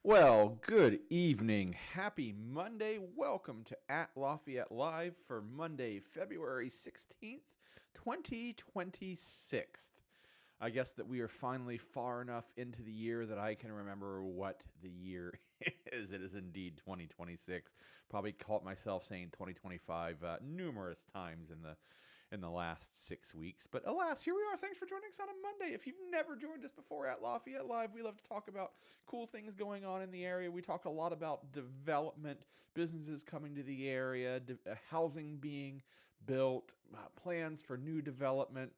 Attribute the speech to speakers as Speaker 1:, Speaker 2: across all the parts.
Speaker 1: Well, good evening. Happy Monday. Welcome to At Lafayette Live for Monday, February 16th, 2026. I guess that we are finally far enough into the year that I can remember what the year is. It is indeed 2026. Probably caught myself saying 2025 numerous times in the last 6 weeks. But alas, here we are. Thanks for joining us on a Monday. If you've never joined us before at Lafayette Live, we love to talk about cool things going on in the area. We talk a lot about development, businesses coming to the area, housing being built, plans for new development,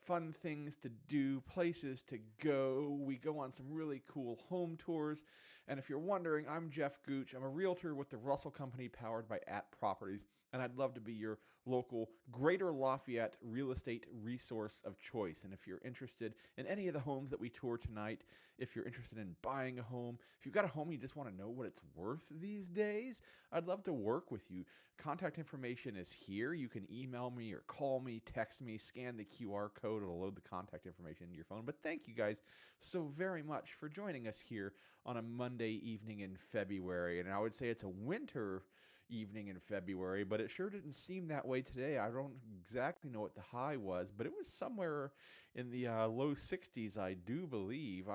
Speaker 1: fun things to do, places to go. We go on some really cool home tours. And if you're wondering, I'm Jeff Gooch. I'm a realtor with the Russell Company powered by At Properties, and I'd love to be your local Greater Lafayette real estate resource of choice. And if you're interested in any of the homes that we tour tonight, if you're interested in buying a home, if you've got a home you just want to know what it's worth these days, I'd love to work with you. Contact information is here. You can email me or call me, text me, scan the QR code. It'll load the contact information into your phone. But thank you guys so very much for joining us here on a Monday evening in February. And I would say it's a winter evening in February, but it sure didn't seem that way today. I don't exactly know what the high was, but it was somewhere in the low 60s, I do believe.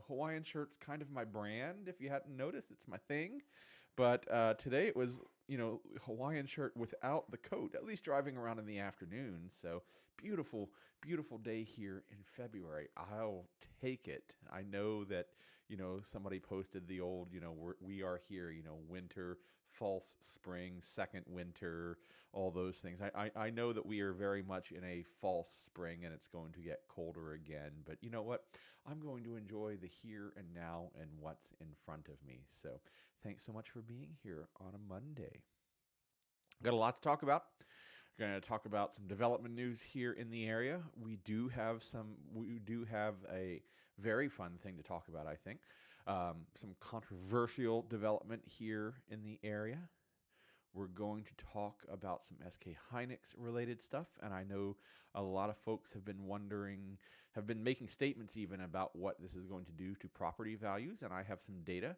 Speaker 1: Hawaiian shirt's kind of my brand. If you hadn't noticed, it's my thing. But today it was, Hawaiian shirt without the coat, at least driving around in the afternoon. So beautiful, beautiful day here in February. I'll take it. I know that, somebody posted the old, we are here, winter, false spring, second winter, all those things. I know that we are very much in a false spring and it's going to get colder again. But you know what? I'm going to enjoy the here and now and what's in front of me. So thanks so much for being here on a Monday. Got a lot to talk about. We're going to talk about some development news here in the area. We do have a very fun thing to talk about, I think. Some controversial development here in the area. We're going to talk about some SK Hynix related stuff, and I know a lot of folks have been making statements even about what this is going to do to property values, and I have some data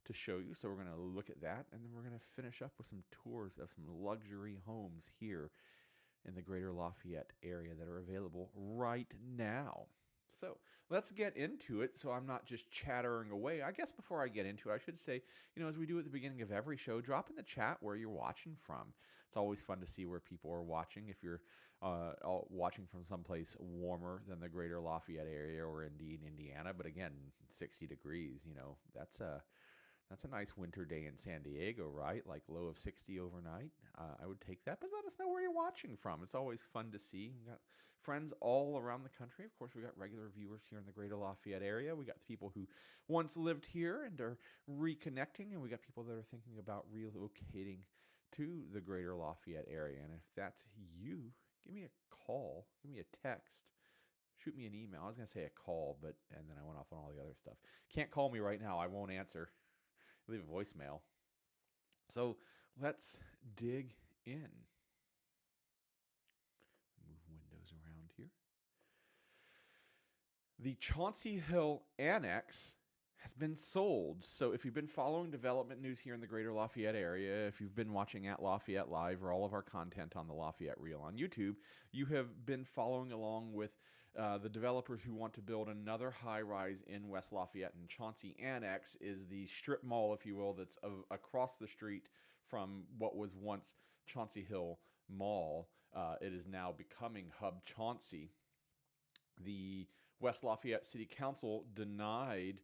Speaker 1: to show you. So we're going to look at that, and then we're going to finish up with some tours of some luxury homes here in the Greater Lafayette area that are available right now. So let's get into it so I'm not just chattering away. I guess before I get into it, I should say, as we do at the beginning of every show, drop in the chat where you're watching from. It's always fun to see where people are watching. If you're watching from someplace warmer than the Greater Lafayette area or indeed Indiana, but again, 60 degrees, that's a nice winter day in San Diego, right? Like low of 60 overnight. I would take that, but let us know where you're watching from. It's always fun to see. We've got friends all around the country. Of course, we got regular viewers here in the Greater Lafayette area. We got the people who once lived here and are reconnecting, and we got people that are thinking about relocating to the Greater Lafayette area. And if that's you, give me a call, give me a text. Shoot me an email. I was going to say a call, and then I went off on all the other stuff. Can't call me right now. I won't answer. Leave a voicemail. So let's dig in. Move windows around here. The Chauncey Hill Annex has been sold. So if you've been following development news here in the Greater Lafayette area, if you've been watching At Lafayette Live or all of our content on the Lafayette Reel on YouTube, you have been following along with the developers who want to build another high-rise in West Lafayette. And Chauncey Annex is the strip mall, if you will, that's across the street from what was once Chauncey Hill Mall. It is now becoming Hub Chauncey. The West Lafayette City Council denied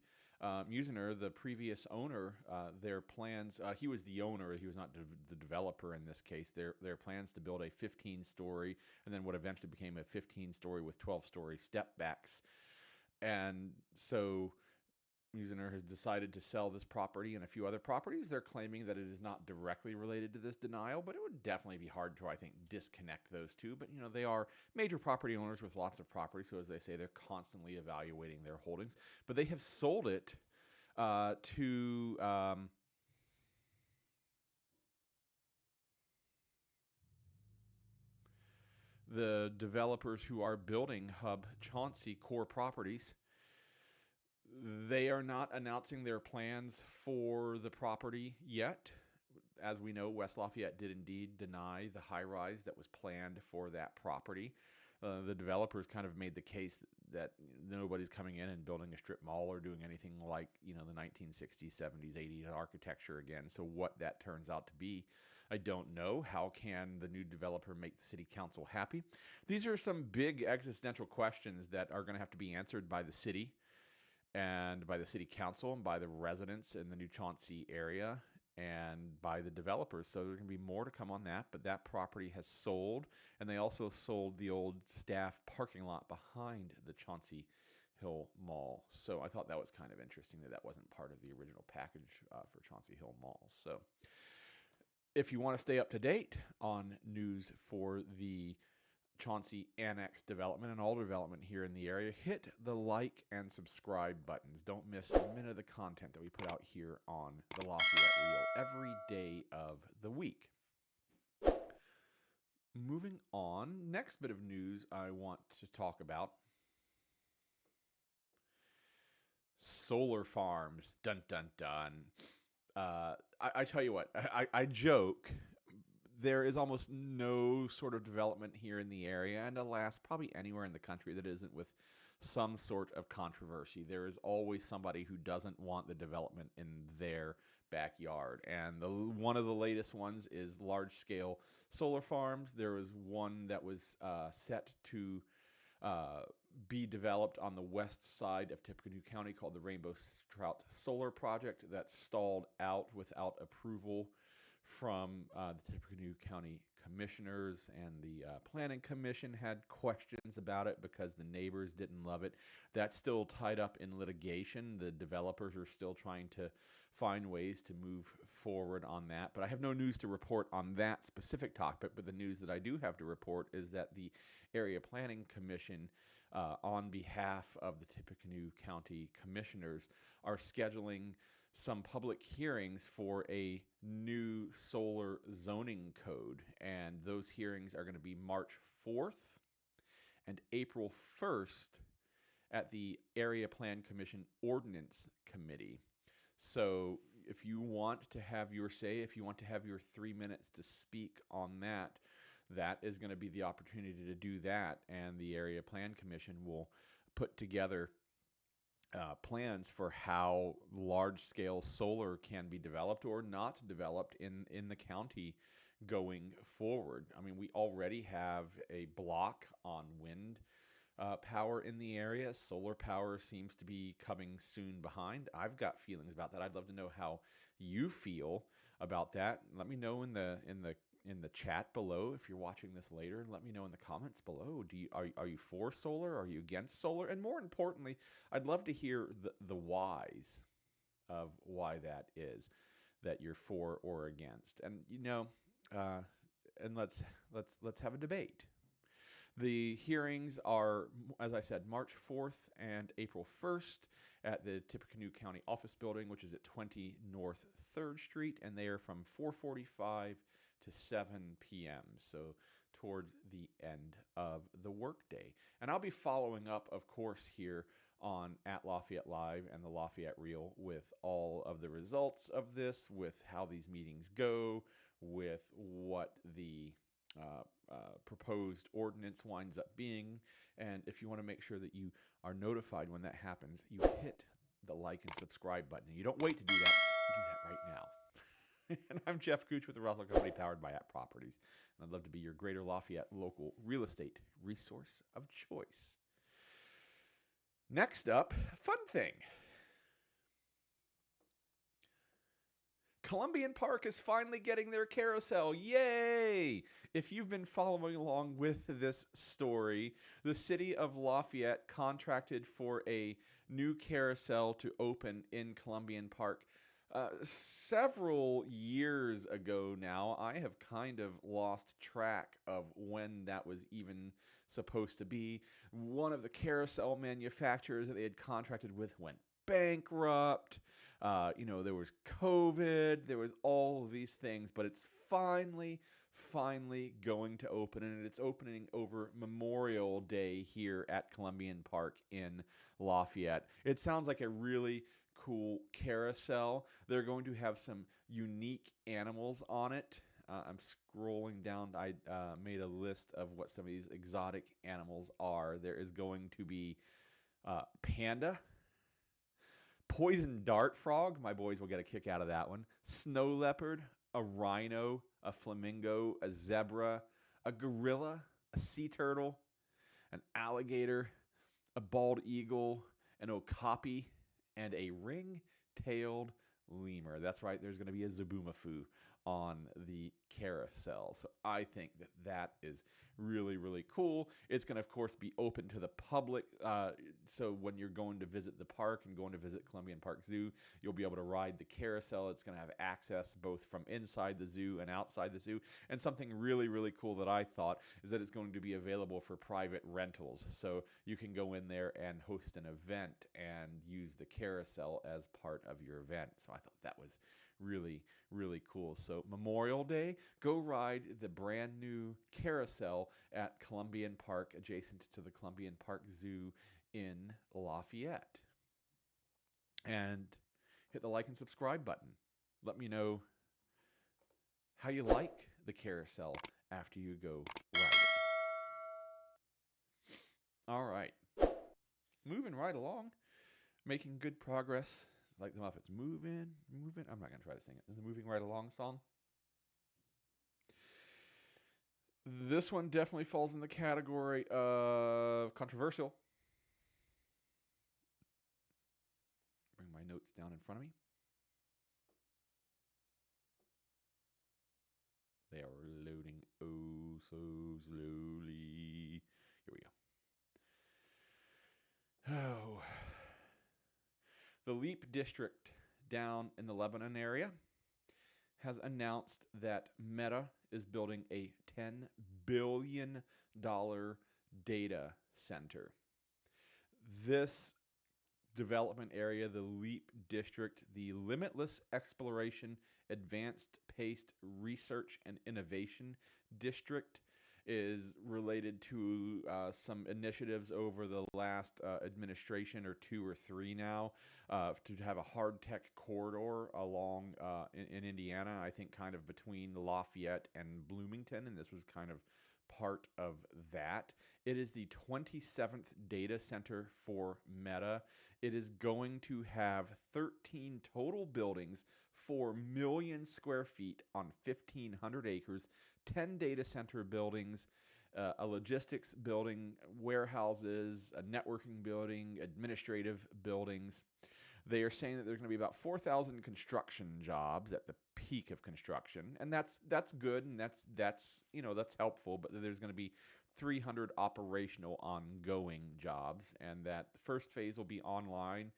Speaker 1: Musiner, the previous owner, their plans. He was the owner. He was not the developer in this case. Their plans to build a 15-story and then what eventually became a 15-story with 12-story step backs. And so Musiner has decided to sell this property and a few other properties. They're claiming that it is not directly related to this denial, but it would definitely be hard to, I think, disconnect those two. But, they are major property owners with lots of property. So as they say, they're constantly evaluating their holdings. But they have sold it to the developers who are building Hub Chauncey Core Properties. They are not announcing their plans for the property yet. As we know, West Lafayette did indeed deny the high-rise that was planned for that property. The developers kind of made the case that nobody's coming in and building a strip mall or doing anything like, the 1960s, 70s, 80s architecture again. So what that turns out to be, I don't know. How can the new developer make the city council happy? These are some big existential questions that are going to have to be answered by the city and by the city council and by the residents in the New Chauncey area and by the developers. So there's going to be more to come on that, but that property has sold, and they also sold the old staff parking lot behind the Chauncey Hill Mall. So I thought that was kind of interesting that wasn't part of the original package for Chauncey Hill Mall. So if you want to stay up to date on news for the Chauncey Annex development and all development here in the area, hit the like and subscribe buttons. Don't miss a minute of the content that we put out here on the Lafayette Reel every day of the week. Moving on, next bit of news I want to talk about. Solar farms. Dun, dun, dun. I tell you what, I joke. There is almost no sort of development here in the area, and alas, probably anywhere in the country that isn't with some sort of controversy. There is always somebody who doesn't want the development in their backyard, and one of the latest ones is large-scale solar farms. There was one that was set to be developed on the west side of Tippecanoe County called the Rainbow Trout Solar Project that stalled out without approval from the Tippecanoe County commissioners, and the Planning Commission had questions about it because the neighbors didn't love it. That's still tied up in litigation. The developers are still trying to find ways to move forward on that. But I have no news to report on that specific topic. But the news that I do have to report is that the Area Planning Commission, on behalf of the Tippecanoe County commissioners, are scheduling some public hearings for a new solar zoning code, and those hearings are going to be March 4th and April 1st at the Area Plan Commission Ordinance Committee. So if you want to have your say, if you want to have your 3 minutes to speak on that, that is going to be the opportunity to do that, and the Area Plan Commission will put together plans for how large-scale solar can be developed or not developed in the county going forward. I mean, we already have a block on wind power in the area. Solar power seems to be coming soon behind. I've got feelings about that. I'd love to know how you feel about that. Let me know in the chat below if you're watching this later, and let me know in the comments below. Are you for solar? Are you against solar? And more importantly, I'd love to hear the whys of why that is that you're for or against. And and let's have a debate. The hearings are, as I said, March 4th and April 1st at the Tippecanoe County Office Building, which is at 20 North 3rd Street, and they are from 4:45 to 7 p.m., so towards the end of the workday. And I'll be following up, of course, here on At Lafayette Live and the Lafayette Reel with all of the results of this, with how these meetings go, with what the proposed ordinance winds up being. And if you want to make sure that you are notified when that happens, you hit the like and subscribe button. You don't wait to do that. You do that right now. And I'm Jeff Gooch with the Russell Company, powered by At Properties. And I'd love to be your Greater Lafayette local real estate resource of choice. Next up, fun thing. Columbian Park is finally getting their carousel. Yay! If you've been following along with this story, the city of Lafayette contracted for a new carousel to open in Columbian Park several years ago now. I have kind of lost track of when that was even supposed to be. One of the carousel manufacturers that they had contracted with went bankrupt. There was COVID, there was all of these things, but it's finally finally going to open, and it's opening over Memorial Day here at Columbian Park in Lafayette. It sounds like a really cool carousel. They're going to have some unique animals on it. I'm scrolling down. I made a list of what some of these exotic animals are. There is going to be panda, poison dart frog. My boys will get a kick out of that one. Snow leopard, a rhino, a flamingo, a zebra, a gorilla, a sea turtle, an alligator, a bald eagle, an okapi, and a ring-tailed lemur. That's right, there's going to be a zaboomafoo on the carousel. So I think that that is really, really cool. It's going to, of course, be open to the public. So when you're going to visit the park and going to visit Columbian Park Zoo, you'll be able to ride the carousel. It's going to have access both from inside the zoo and outside the zoo. And something really, really cool that I thought is that it's going to be available for private rentals. So you can go in there and host an event and use the carousel as part of your event. So I thought that was really, really cool. So Memorial Day, go ride the brand new carousel at Columbian Park, adjacent to the Columbian Park Zoo in Lafayette. And hit the like and subscribe button. Let me know how you like the carousel after you go ride it. All right. Moving right along, making good progress. Like the Muppets, moving. I'm not going to try to sing it. The Moving Right Along song. This one definitely falls in the category of controversial. Bring my notes down in front of me. They are loading oh so slowly. Here we go. Oh. The Leap District down in the Lebanon area has announced that Meta is building a $10 billion data center. This development area, the Leap District, the Limitless Exploration Advanced Paced Research and Innovation District, is related to some initiatives over the last administration or 2 or 3 now to have a hard tech corridor along in Indiana, I think kind of between Lafayette and Bloomington, and this was kind of part of that. It is the 27th data center for Meta. It is going to have 13 total buildings, 4 million square feet on 1,500 acres, 10 data center buildings, a logistics building, warehouses, a networking building, administrative buildings. They are saying that there's going to be about 4,000 construction jobs at the peak of construction, and that's good, and that's helpful. But there's going to be 300 operational ongoing jobs, and that the first phase will be online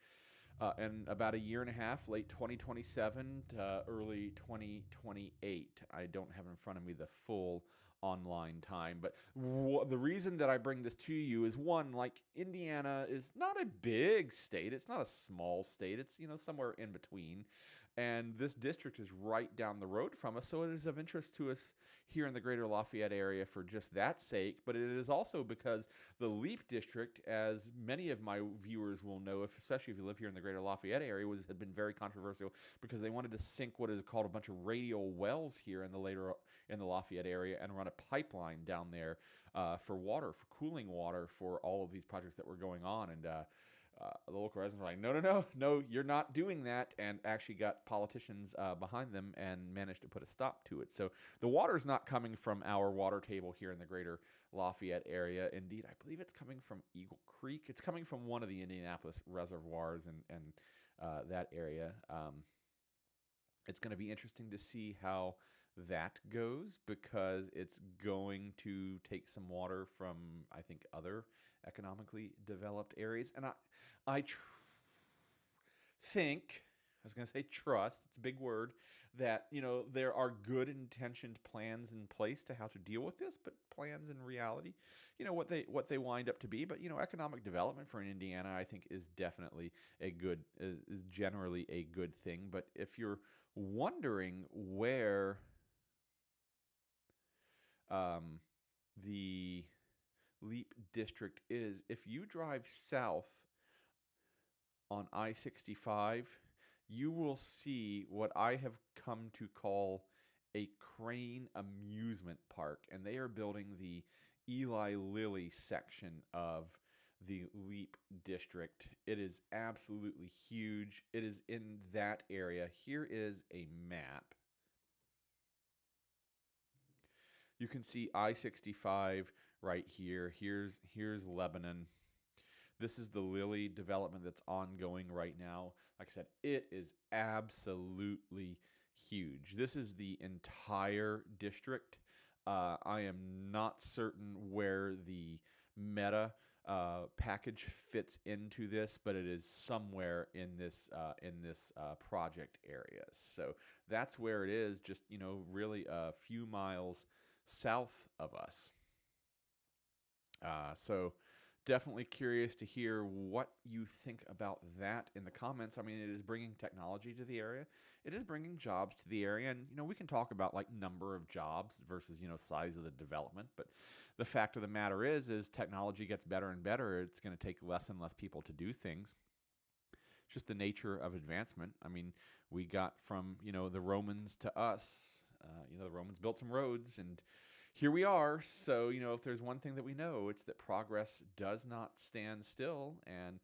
Speaker 1: in about a year and a half, late 2027 to early 2028. I don't have in front of me the full online time, but the reason that I bring this to you is, one, like, Indiana is not a big state. It's not a small state. It's, somewhere in between. And this district is right down the road from us, so it is of interest to us here in the Greater Lafayette area for just that sake. But it is also because the Leap District, as many of my viewers will know, especially if you live here in the Greater Lafayette area, had been very controversial because they wanted to sink what is called a bunch of radial wells here in the Lafayette area and run a pipeline down there for water, for cooling water, for all of these projects that were going on. And the local residents were like, no, you're not doing that, and actually got politicians behind them and managed to put a stop to it. So the water is not coming from our water table here in the Greater Lafayette area. Indeed, I believe it's coming from Eagle Creek. It's coming from one of the Indianapolis reservoirs and that area. It's going to be interesting to see how that goes, because it's going to take some water from, I think, other economically developed areas. And I think, I was going to say trust, it's a big word, that, there are good intentioned plans in place to how to deal with this, but plans in reality, what they wind up to be. But, economic development for Indiana, I think, is definitely is generally a good thing. But if you're wondering where um, the Leap District is. If you drive south on I-65, you will see what I have come to call a crane amusement park, and they are building the Eli Lilly section of the Leap District. It is absolutely huge. It is in that area. Here is a map. You can see I-65 right here. Here's Lebanon. This is the Lilly development that's ongoing right now. Like I said, it is absolutely huge. This is the entire district. I am not certain where the Meta package fits into this, but it is somewhere in this project area. So that's where it is. Just really a few miles south of us. So definitely curious to hear what you think about that in the comments. I mean, it is bringing technology to the area. It is bringing jobs to the area. And, we can talk about like number of jobs versus, size of the development. But the fact of the matter is technology gets better and better. It's going to take less and less people to do things. It's just the nature of advancement. I mean, we got from, the Romans to us. The Romans built some roads, and here we are. So, if there's one thing that we know, it's that progress does not stand still. And,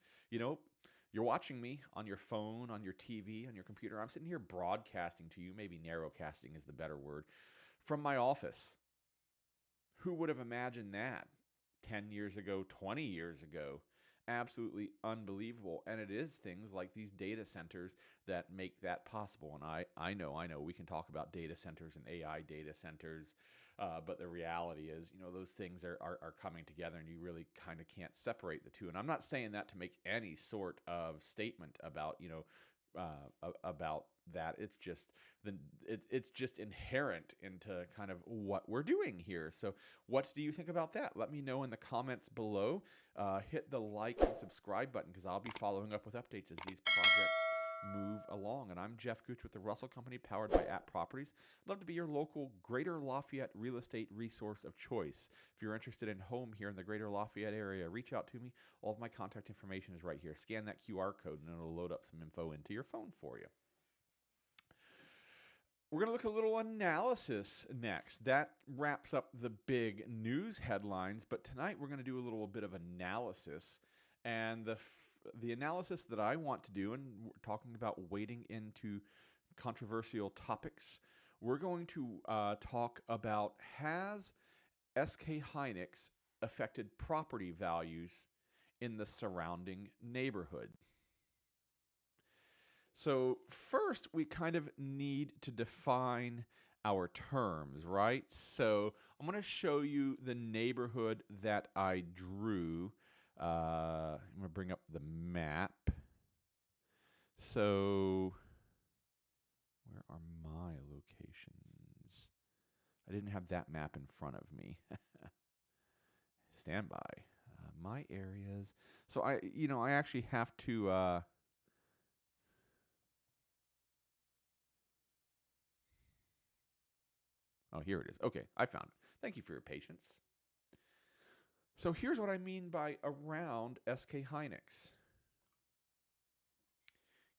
Speaker 1: you're watching me on your phone, on your TV, on your computer. I'm sitting here broadcasting to you. Maybe narrowcasting is the better word, from my office. Who would have imagined that 10 years ago, 20 years ago? Absolutely unbelievable. And it is things like these data centers that make that possible. And I know we can talk about data centers and AI data centers, but the reality is, those things are coming together, and you really kind of can't separate the two. And I'm not saying that to make any sort of statement about, about that. It's just it's just inherent into kind of what we're doing here. So what do you think about that? Let me know in the comments below. Hit the like and subscribe button, because I'll be following up with updates as these projects move along. And I'm Jeff Gooch with the Russell Company, powered by At Properties. I'd love to be your local Greater Lafayette real estate resource of choice. If you're interested in home here in the Greater Lafayette area, reach out to me. All of my contact information is right here. Scan that QR code and it'll load up some info into your phone for you. We're going to look at a little analysis next. That wraps up the big news headlines, but tonight we're going to do a little bit of analysis. And the analysis that I want to do, and we're talking about wading into controversial topics, we're going to talk about, has SK Hynix affected property values in the surrounding neighborhood? So first, we kind of need to define our terms, right? So I'm going to show you the neighborhood that I drew. I'm going to bring up the map. So where are my locations? I didn't have that map in front of me. Stand by. My areas. So I actually have to... Oh, here it is. Okay, I found it. Thank you for your patience. So here's what I mean by around SK Hynix.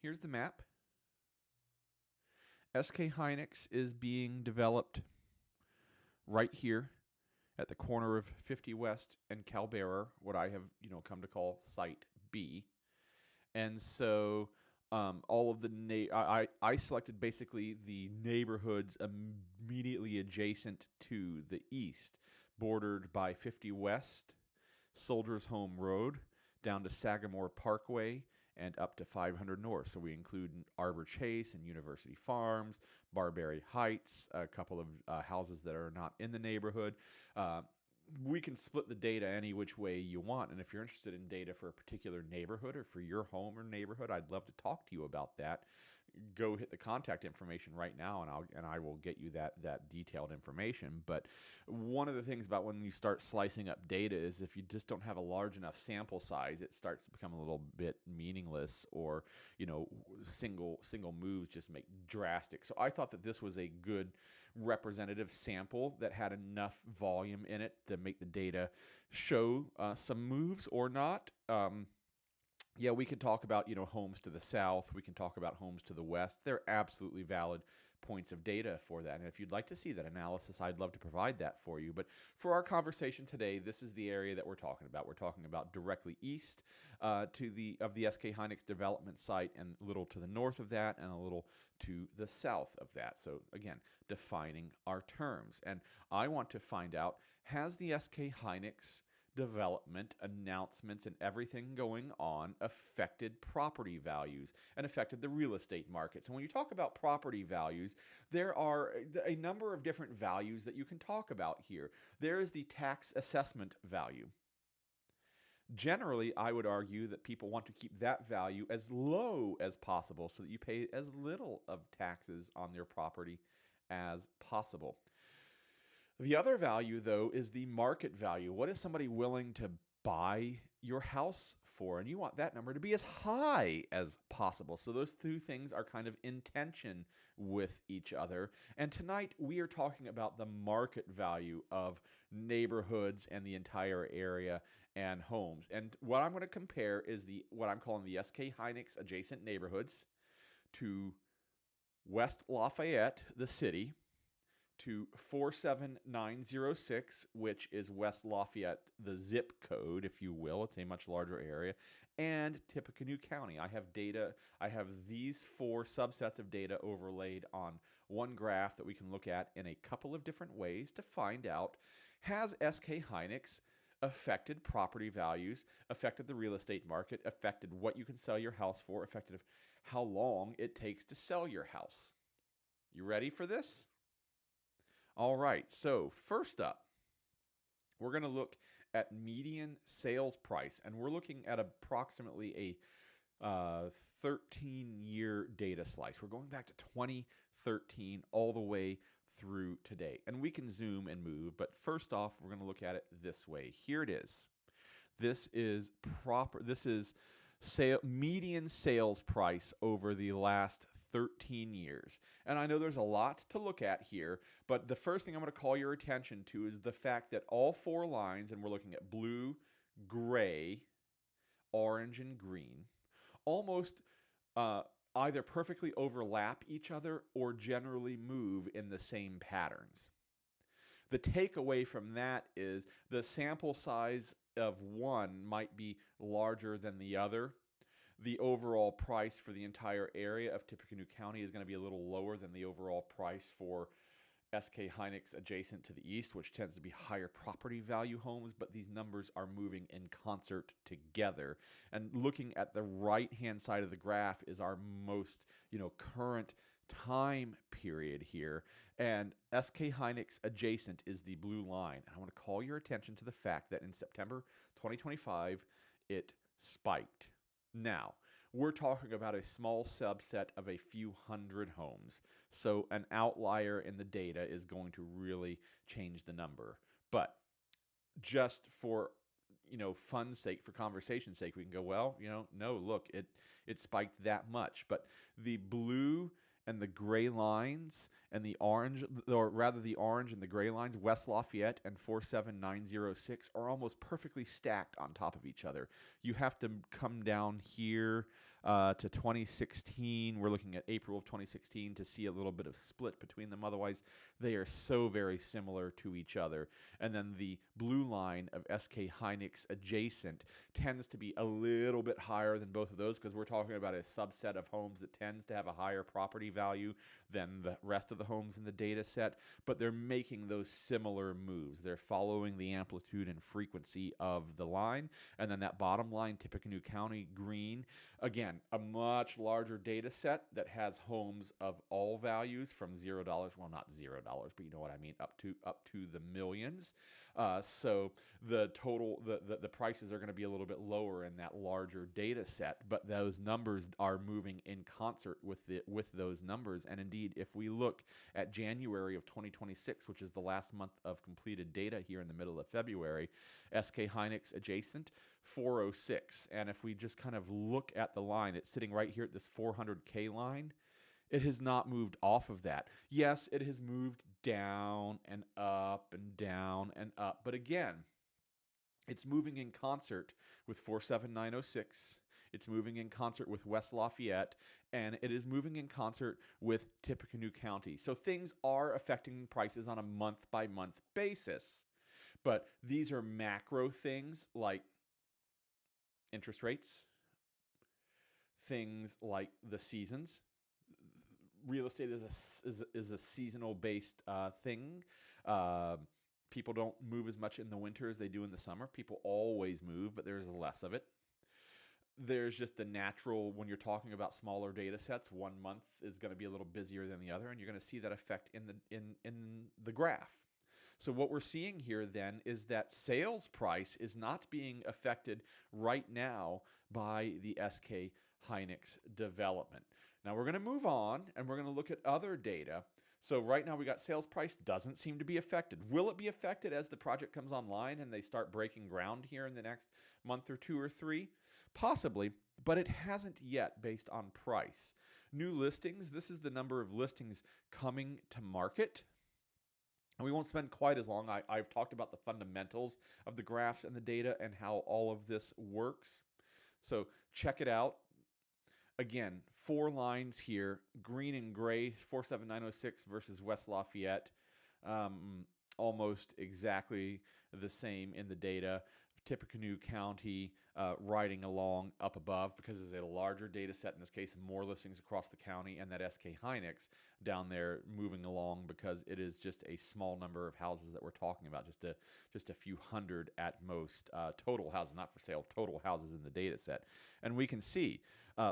Speaker 1: Here's the map. SK Hynix is being developed right here at the corner of 50 West and Calbearer, what I have come to call Site B. And so all of the I selected basically the neighborhoods immediately adjacent to the east, bordered by 50 West, Soldiers Home Road, down to Sagamore Parkway, and up to 500 North. So we include Arbor Chase and University Farms, Barberry Heights, a couple of houses that are not in the neighborhood. We can split the data any which way you want, and if you're interested in data for a particular neighborhood or for your home or neighborhood, I'd love to talk to you about that. Go hit the contact information right now, and I will get you that detailed information. But one of the things about when you start slicing up data is if you just don't have a large enough sample size, it starts to become a little bit meaningless, or single moves just make drastic. So I thought that this was a good representative sample that had enough volume in it to make the data show some moves or not. Yeah, we can talk about, homes to the south. We can talk about homes to the west. They're absolutely valid points of data for that. And if you'd like to see that analysis, I'd love to provide that for you. But for our conversation today, this is the area that we're talking about. We're talking about directly east of the SK Hynix development site, and a little to the north of that, and a little to the south of that. So again, defining our terms. And I want to find out, has the SK Hynix development announcements and everything going on affected property values and affected the real estate markets? And when you talk about property values, there are a number of different values that you can talk about here. There is the tax assessment value. Generally, I would argue that people want to keep that value as low as possible so that you pay as little of taxes on their property as possible. The other value, though, is the market value. What is somebody willing to buy your house for? And you want that number to be as high as possible. So those two things are kind of in tension with each other. And tonight we are talking about the market value of neighborhoods and the entire area and homes. And what I'm going to compare is what I'm calling the SK Hynix adjacent neighborhoods to West Lafayette, the city, to 47906, which is West Lafayette, the zip code, if you will. It's a much larger area. And Tippecanoe County. I have data. I have these four subsets of data overlaid on one graph that we can look at in a couple of different ways to find out, has SK Hynix affected property values, affected the real estate market, affected what you can sell your house for, affected how long it takes to sell your house. You ready for this? All right, so first up, we're going to look at median sales price, and we're looking at approximately a 13-year data slice. We're going back to 2013 all the way through today, and we can zoom and move, but first off, we're going to look at it this way. Here it is. This is median sales price over the last 13 years. And I know there's a lot to look at here, but the first thing I'm going to call your attention to is the fact that all four lines, and we're looking at blue, gray, orange, and green, almost either perfectly overlap each other or generally move in the same patterns. The takeaway from that is the sample size of one might be larger than the other. The overall price for the entire area of Tippecanoe County is going to be a little lower than the overall price for SK Hynix adjacent to the east, which tends to be higher property value homes, but these numbers are moving in concert together. And looking at the right-hand side of the graph is our most, current time period here. And SK Hynix adjacent is the blue line. And I want to call your attention to the fact that in September 2025, it spiked. Now, we're talking about a small subset of a few hundred homes. So an outlier in the data is going to really change the number. But just for, fun's sake, for conversation's sake, we can go, well, no, look, it spiked that much. But the blue and the gray lines and the orange, or rather the orange and the gray lines, West Lafayette and 47906, are almost perfectly stacked on top of each other. You have to come down here to 2016. We're looking at April of 2016 to see a little bit of split between them. Otherwise, they are so very similar to each other. And then the blue line of SK Hynix adjacent tends to be a little bit higher than both of those, because we're talking about a subset of homes that tends to have a higher property value than the rest of the homes in the data set, but they're making those similar moves. They're following the amplitude and frequency of the line. And then that bottom line, Tippecanoe County green, again, a much larger data set that has homes of all values from $0, well, not $0, but you know what I mean, up to the millions. So the total, the prices are going to be a little bit lower in that larger data set, but those numbers are moving in concert with those numbers. And indeed, if we look at January of 2026, which is the last month of completed data here in the middle of February, SK Hynix adjacent, 406. And if we just kind of look at the line, it's sitting right here at this 400K line. It has not moved off of that. Yes, it has moved down and up and down and up. But again, it's moving in concert with 47906. It's moving in concert with West Lafayette, and it is moving in concert with Tippecanoe County. So things are affecting prices on a month-by-month basis. But these are macro things like interest rates, things like the seasons. Real estate is a seasonal based thing. Uh, People don't move as much in the winter as they do in the summer. People always move, but there's less of it. There's just the natural, when you're talking about smaller data sets, 1 month is going to be a little busier than the other, and you're going to see that effect in the graph. So what we're seeing here then is that sales price is not being affected right now by the SK Hynix development. Now we're going to move on and we're going to look at other data. So right now we got sales price doesn't seem to be affected. Will it be affected as the project comes online and they start breaking ground here in the next month or 2 or 3? Possibly, but it hasn't yet based on price. New listings, this is the number of listings coming to market. And we won't spend quite as long. I've talked about the fundamentals of the graphs and the data and how all of this works. So check it out. Again, 4 lines here, green and gray, 47906 versus West Lafayette. Almost exactly the same in the data. Tippecanoe County riding along up above because it's a larger data set, in this case, more listings across the county, and that SK Hynix down there moving along because it is just a small number of houses that we're talking about, just a few hundred at most, total houses, not for sale, total houses in the data set. And we can see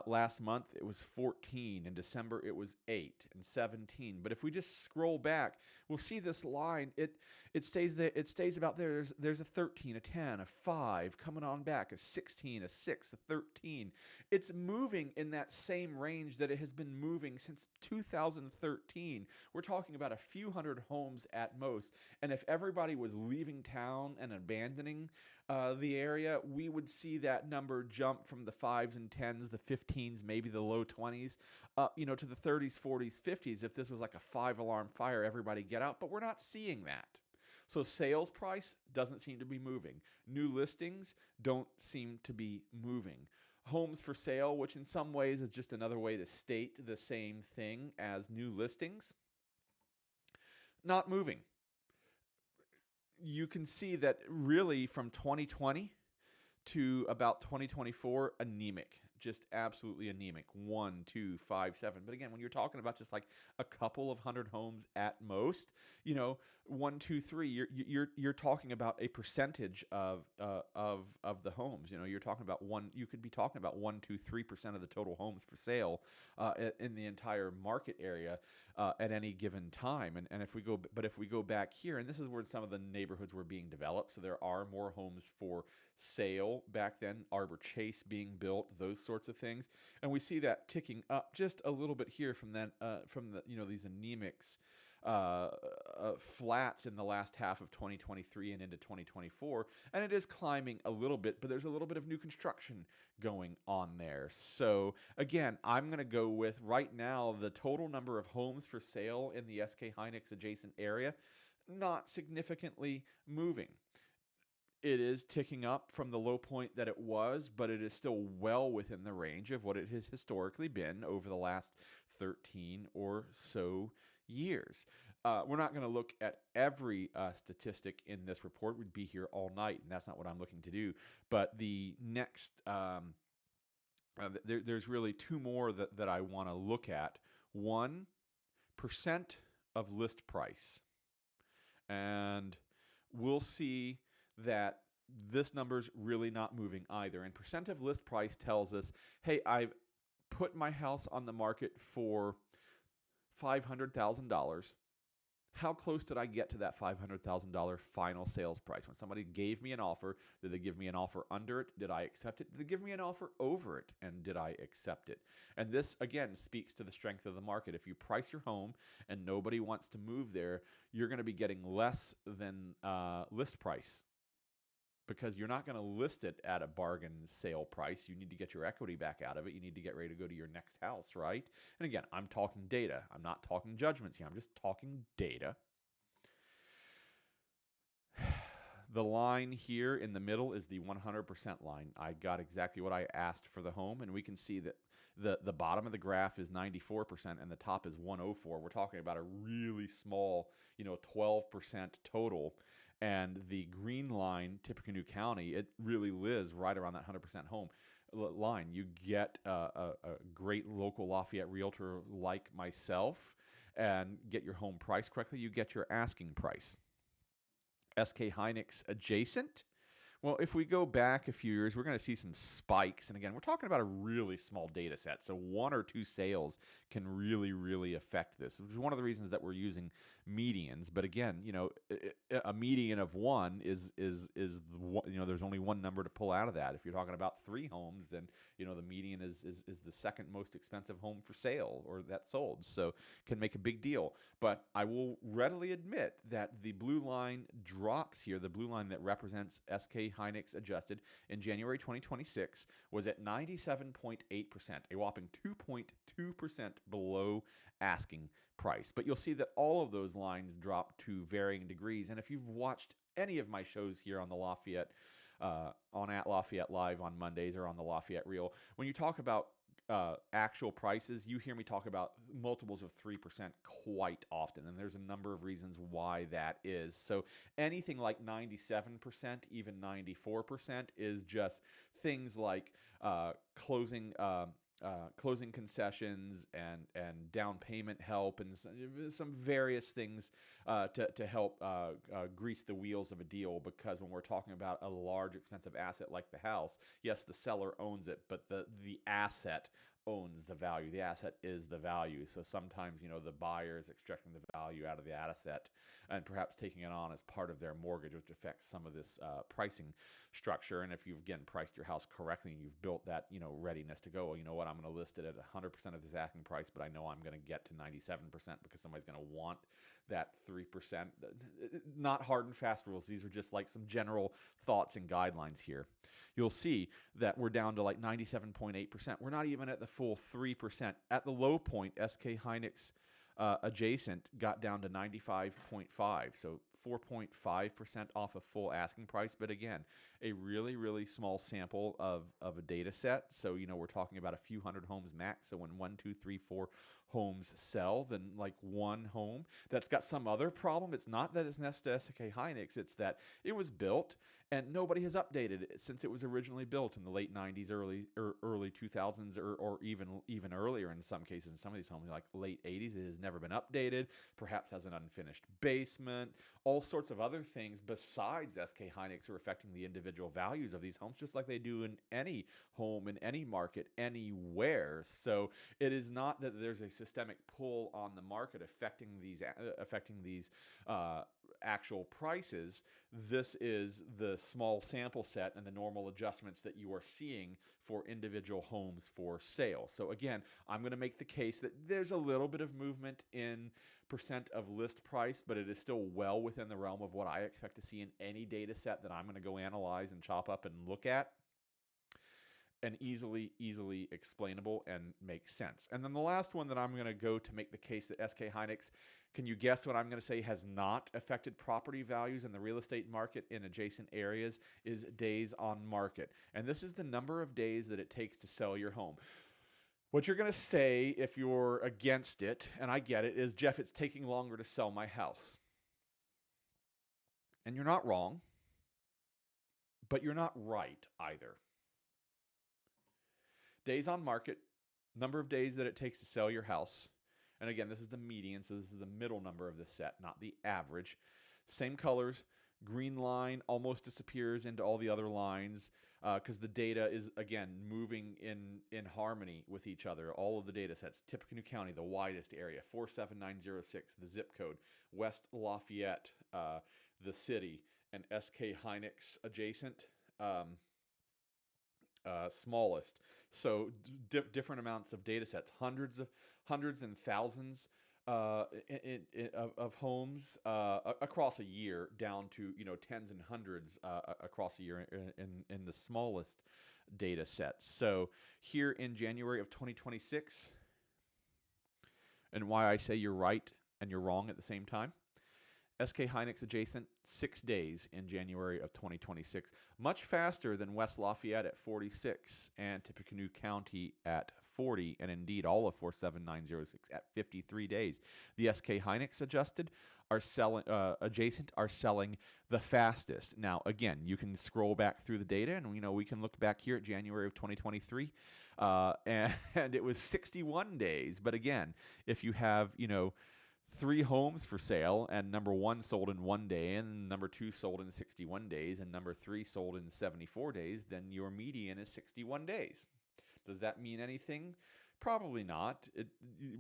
Speaker 1: last month it was 14, in December it was 8 and 17. But if we just scroll back, we'll see this line. It stays there. It stays about there. There's a 13, a 10, a 5 coming on back, a 16, a 6, a 13. It's moving in that same range that it has been moving since 2013. We're talking about a few hundred homes at most. And if everybody was leaving town and abandoning the area, we would see that number jump from the 5s and 10s, the 15s, maybe the low 20s, to the 30s, 40s, 50s. If this was like a 5-alarm fire, everybody get out. But we're not seeing that. So sales price doesn't seem to be moving. New listings don't seem to be moving. Homes for sale, which in some ways is just another way to state the same thing as new listings, not moving. You can see that really from 2020 to about 2024, anemic. Just absolutely anemic. 1, 2, 5, 7. But again, when you're talking about just like a couple of hundred homes at most, 1, 2, 3, you're talking about a percentage of the homes. You're talking about you could be talking about 1, 2, 3% of the total homes for sale in the entire market area at any given time. And if we go back here, and this is where some of the neighborhoods were being developed, so there are more homes for sale back then, Arbor Chase being built, those sorts of things, and we see that ticking up just a little bit here from these anemics flats in the last half of 2023 and into 2024, and it is climbing a little bit, but there's a little bit of new construction going on there. So again, I'm going to go with right now the total number of homes for sale in the SK Hynix adjacent area, not significantly moving. It is ticking up from the low point that it was, but it is still well within the range of what it has historically been over the last 13 or so years. We're not going to look at every statistic in this report. We'd be here all night, and that's not what I'm looking to do. But the next, there's really 2 more that I want to look at. 1% of list price. And we'll see that this number's really not moving either. And percent of list price tells us, hey, I've put my house on the market for $500,000. How close did I get to that $500,000 final sales price? When somebody gave me an offer, did they give me an offer under it? Did I accept it? Did they give me an offer over it? And did I accept it? And this, again, speaks to the strength of the market. If you price your home and nobody wants to move there, you're going to be getting less than list price. because you're not going to list it at a bargain sale price. You need to get your equity back out of it. You need to get ready to go to your next house, right? And again, I'm talking data. I'm not talking judgments here. I'm just talking data. The line here in the middle is the 100% line. I got exactly what I asked for the home, and we can see that the bottom of the graph is 94% and the top is 104. We're talking about a really small, 12% total. And the green line, Tippecanoe County, it really lives right around that 100% home line. You get a great local Lafayette realtor like myself and get your home priced correctly. You get your asking price. SK Hynix adjacent. Well, if we go back a few years, we're going to see some spikes. And again, we're talking about a really small data set. So one or two sales can really, really affect this, which is one of the reasons that we're using medians. But again, a median of one is there's only one number to pull out of that. If you're talking about 3 homes, then the median is the second most expensive home for sale or that sold. So can make a big deal. But I will readily admit that the blue line drops here. The blue line that represents SK Hynix adjusted in January 2026 was at 97.8%, a whopping 2.2% below asking price. But you'll see that all of those lines drop to varying degrees. And if you've watched any of my shows here on the Lafayette, on At Lafayette Live on Mondays or on the Lafayette Reel, when you talk about actual prices, you hear me talk about multiples of 3% quite often, and there's a number of reasons why that is. So anything like 97%, even 94%, is just things like closing concessions and down payment help and some various things to help grease the wheels of a deal. Because when we're talking about a large expensive asset like the house, yes, the seller owns it, but the asset owns the value. The asset is the value. So sometimes, the buyer is extracting the value out of the asset and perhaps taking it on as part of their mortgage, which affects some of this pricing structure. And if you've, again, priced your house correctly and you've built that, readiness to go, well, you know what, I'm going to list it at 100% of this asking price, but I know I'm going to get to 97% because somebody's going to want that 3%. Not hard and fast rules. These are just like some general thoughts and guidelines here. You'll see that we're down to like 97.8%. We're not even at the full 3%. At the low point, SK Hynix adjacent got down to 95.5, so 4.5% off a full asking price. But again, a really, really small sample of a data set. So, we're talking about a few hundred homes max. So when 1, 2, 3, 4 homes sell, then like one home that's got some other problem. It's not that it's next to SK Hynix, it's that it was built and nobody has updated it since it was originally built in the late 90s, early 2000s, or even earlier in some cases. In some of these homes, like late 80s, it has never been updated, perhaps has an unfinished basement, all sorts of other things besides SK Hynix are affecting the individual values of these homes, just like they do in any home, in any market, anywhere. So it is not that there's a systemic pull on the market affecting these actual prices. This is the small sample set and the normal adjustments that you are seeing for individual homes for sale. So again, I'm going to make the case that there's a little bit of movement in percent of list price, but it is still well within the realm of what I expect to see in any data set that I'm going to go analyze and chop up and look at, and easily explainable and makes sense. And then the last one that I'm going to go to make the case that SK Hynix, can you guess what I'm going to say has not affected property values in the real estate market in adjacent areas, is days on market. And this is the number of days that it takes to sell your home. What you're going to say if you're against it, and I get it, is, Jeff, it's taking longer to sell my house. And you're not wrong, but you're not right either. Days on market, number of days that it takes to sell your house. And again, this is the median, so this is the middle number of the set, not the average. Same colors. Green line almost disappears into all the other lines because the data is, again, moving in harmony with each other. All of the data sets. Tippecanoe County, the widest area, 47906, the zip code. West Lafayette, the city, and SK Hynix adjacent, smallest. So different amounts of data sets, hundreds and thousands of homes across a year, down to tens and hundreds across a year in the smallest data sets. So here in January of 2026, and why I say you're right and you're wrong at the same time. SK Hynix adjacent 6 days in January of 2026, much faster than West Lafayette at 46 and Tippecanoe County at 40, and indeed all of 47906 at 53 days. The SK Hynix adjacent are selling the fastest. Now, again, you can scroll back through the data, and we can look back here at January of 2023, and it was 61 days. But again, if you have 3 homes for sale, and number 1 sold in 1 day, and number 2 sold in 61 days, and number 3 sold in 74 days, then your median is 61 days. Does that mean anything? Probably not.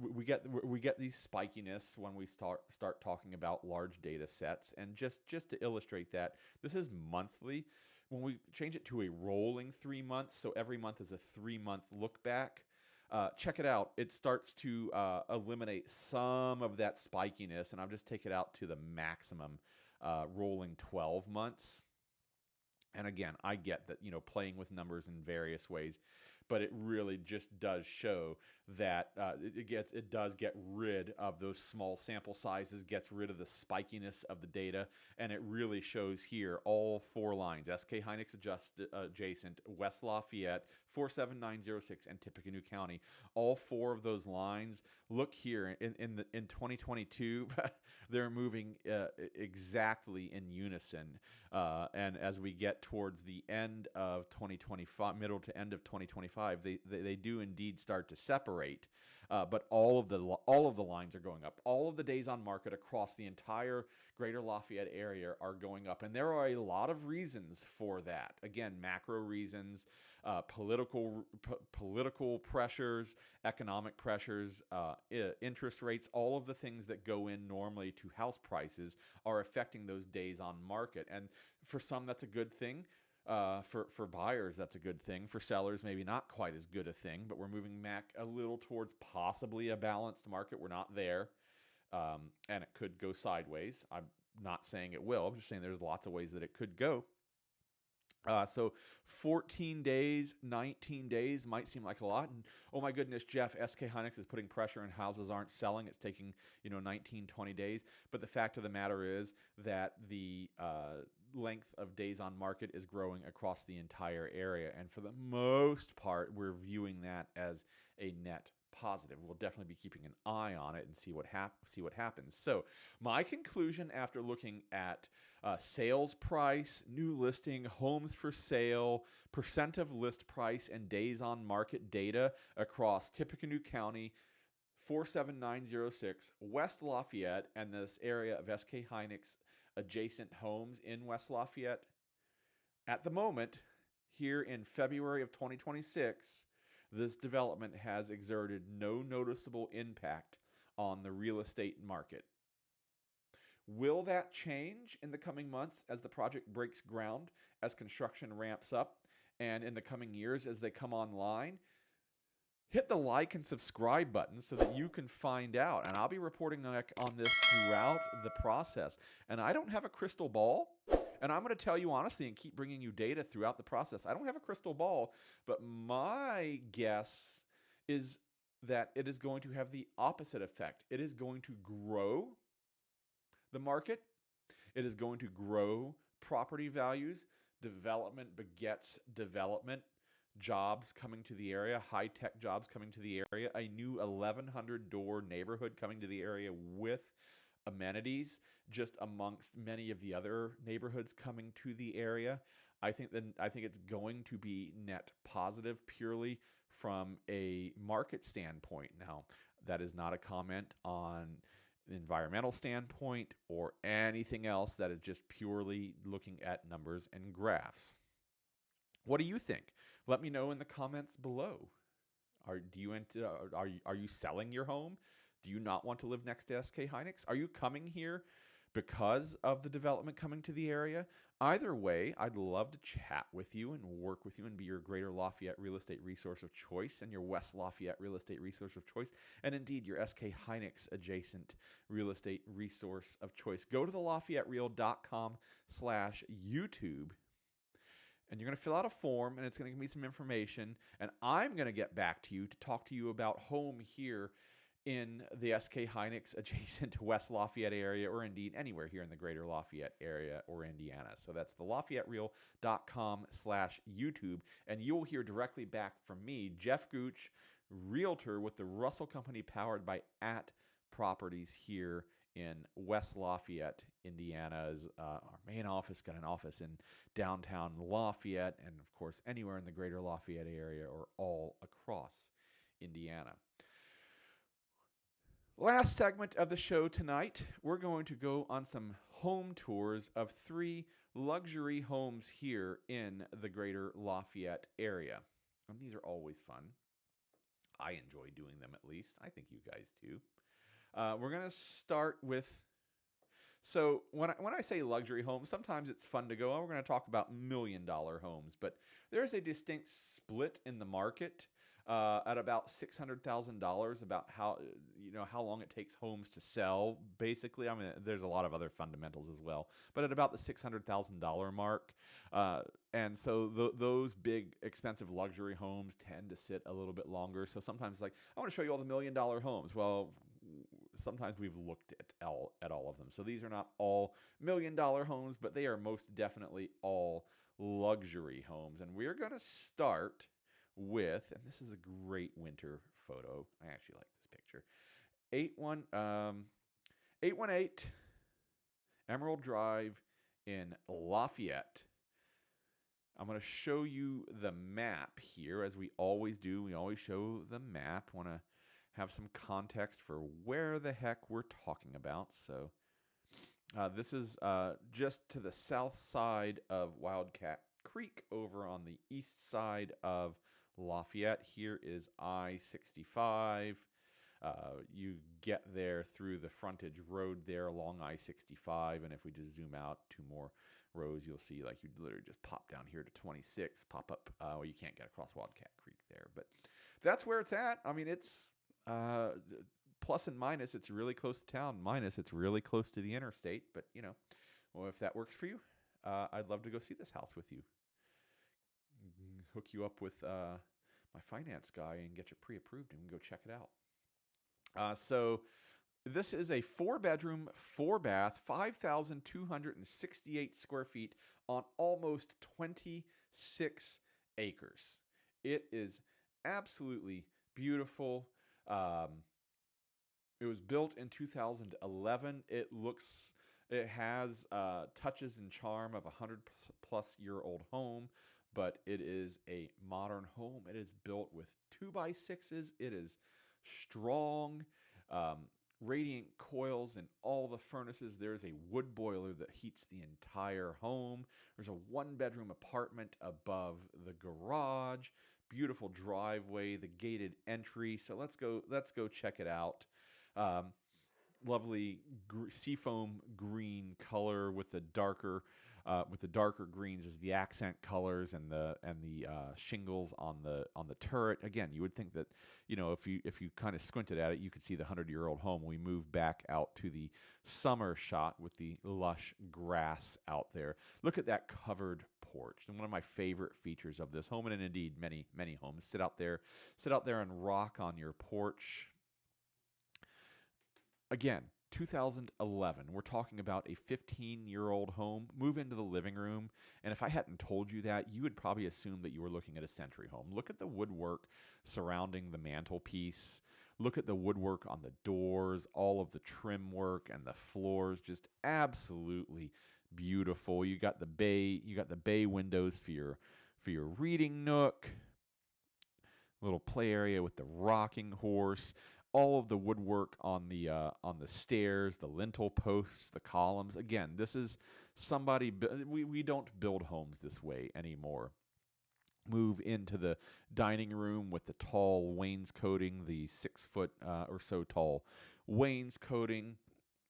Speaker 1: We get these spikiness when we start talking about large data sets, and just to illustrate that, this is monthly. When we change it to a rolling 3 months, so every month is a 3-month look back. Check it out. It starts to eliminate some of that spikiness, and I'll just take it out to the maximum, rolling 12 months. And again, I get that, playing with numbers in various ways, but it really just does show that it does get rid of those small sample sizes, gets rid of the spikiness of the data, and it really shows here all 4 lines: SK Hynix adjacent, West Lafayette, 47906, and Tippecanoe County. All 4 of those lines. Look here in 2022, they're moving exactly in unison. And as we get towards the end of 2025, middle to end of 2025, they do indeed start to separate. But all of the lines are going up. All of the days on market across the entire Greater Lafayette area are going up, and there are a lot of reasons for that. Again, macro reasons, political pressures, economic pressures, interest rates. All of the things that go in normally to house prices are affecting those days on market. And for some, that's a good thing. For buyers, that's a good thing. For sellers, maybe not quite as good a thing, but we're moving back a little towards possibly a balanced market. We're not there, and it could go sideways. I'm not saying it will. I'm just saying there's lots of ways that it could go. So 14 days, 19 days might seem like a lot. And oh my goodness, Jeff, SK Hynix is putting pressure and houses aren't selling. It's taking 19, 20 days. But the fact of the matter is that the length of days on market is growing across the entire area, and for the most part, we're viewing that as a net positive. We'll definitely be keeping an eye on it and see what happens. So my conclusion after looking at sales price, new listing, homes for sale, percent of list price, and days on market data across Tippecanoe County, 47906, West Lafayette, and this area of SK Hynix adjacent homes in West Lafayette. At the moment, here in February of 2026, this development has exerted no noticeable impact on the real estate market. Will that change in the coming months as the project breaks ground, as construction ramps up, and in the coming years as they come online? Hit the like and subscribe button so that you can find out. And I'll be reporting on this throughout the process. And I don't have a crystal ball. And I'm going to tell you honestly and keep bringing you data throughout the process. I don't have a crystal ball, but my guess is that it is going to have the opposite effect. It is going to grow the market. It is going to grow property values. Development begets development. Jobs coming to the area, high-tech jobs coming to the area, a new 1,100-door neighborhood coming to the area with amenities just amongst many of the other neighborhoods coming to the area. I think it's going to be net positive purely from a market standpoint. Now, that is not a comment on the environmental standpoint or anything else. That is just purely looking at numbers and graphs. What do you think? Let me know in the comments below. Are you selling your home? Do you not want to live next to SK Hynix? Are you coming here because of the development coming to the area. Either way, I'd love to chat with you and work with you and be your Greater Lafayette real estate resource of choice and your West Lafayette real estate resource of choice, and indeed your SK Hynix adjacent real estate resource of choice. Go to the LafayetteReal.com/YouTube, and you're going to fill out a form, and it's going to give me some information, and I'm going to get back to you to talk to you about home here in the SK Hynix adjacent West Lafayette area, or indeed anywhere here in the Greater Lafayette area or Indiana. So that's the LafayetteReal.com/YouTube, and you'll hear directly back from me, Jeff Gooch, realtor with the Russell Company, powered by At Properties here in West Lafayette, Indiana's our main office. Got an office in downtown Lafayette, and of course anywhere in the Greater Lafayette area or all across Indiana. Last segment of the show tonight, we're going to go on some home tours of 3 luxury homes here in the Greater Lafayette area. And these are always fun. I enjoy doing them, at least. I think you guys do. We're going to start with, so when I say luxury homes, sometimes it's fun to go, oh, we're going to talk about $1 million homes, but there's a distinct split in the market at about $600,000 about how long it takes homes to sell. Basically, I mean, there's a lot of other fundamentals as well, but at about the $600,000 mark, and so those big expensive luxury homes tend to sit a little bit longer. So sometimes, like, I want to show you all the $1 million homes. Well, sometimes we've looked at all of them. So these are not all $1 million homes, but they are most definitely all luxury homes. And we're going to start with, and this is a great winter photo. I actually like this picture. 818 Emerald Drive in Lafayette. I'm going to show you the map here, as we always do. We always show the map. Want to have some context for where the heck we're talking about. So this is just to the south side of Wildcat Creek, over on the east side of Lafayette. Here is I-65. You get there through the frontage road there along I-65, and if we just zoom out 2 more rows, you'll see, like, you literally just pop down here to 26, pop up. Well, you can't get across Wildcat Creek there, but that's where it's at. I mean, it's plus and minus, it's really close to town. Minus, it's really close to the interstate, but, well, if that works for you, I'd love to go see this house with you. Hook you up with my finance guy and get you pre-approved, and we can go check it out. So this is a 4-bedroom, 4-bath, 5,268 square feet on almost 26 acres. It is absolutely beautiful. It was built in 2011. It has touches and charm of a 100-plus-year-old home, but it is a modern home. It is built with 2x6s. It is strong, radiant coils in all the furnaces. There's a wood boiler that heats the entire home. There's a 1-bedroom apartment above the garage. Beautiful driveway, the gated entry. So let's go check it out. Lovely seafoam green color with the darker greens as the accent colors, and the shingles on the turret. Again, you would think that, if you kind of squinted at it, you could see the 100-year-old home. We move back out to the summer shot with the lush grass out there. Look at that covered porch. And one of my favorite features of this home, and indeed many, many homes, sit out there and rock on your porch. Again, 2011, we're talking about a 15-year-old home. Move into the living room, and if I hadn't told you that, you would probably assume that you were looking at a century home. Look at the woodwork surrounding the mantelpiece. Look at the woodwork on the doors, all of the trim work, and the floors, just absolutely beautiful. You got the bay windows for your reading nook. Little play area with the rocking horse. All of the woodwork on the stairs, the lintel posts, the columns. Again, this is somebody. We don't build homes this way anymore. Move into the dining room with the tall wainscoting, the 6 foot or so tall wainscoting.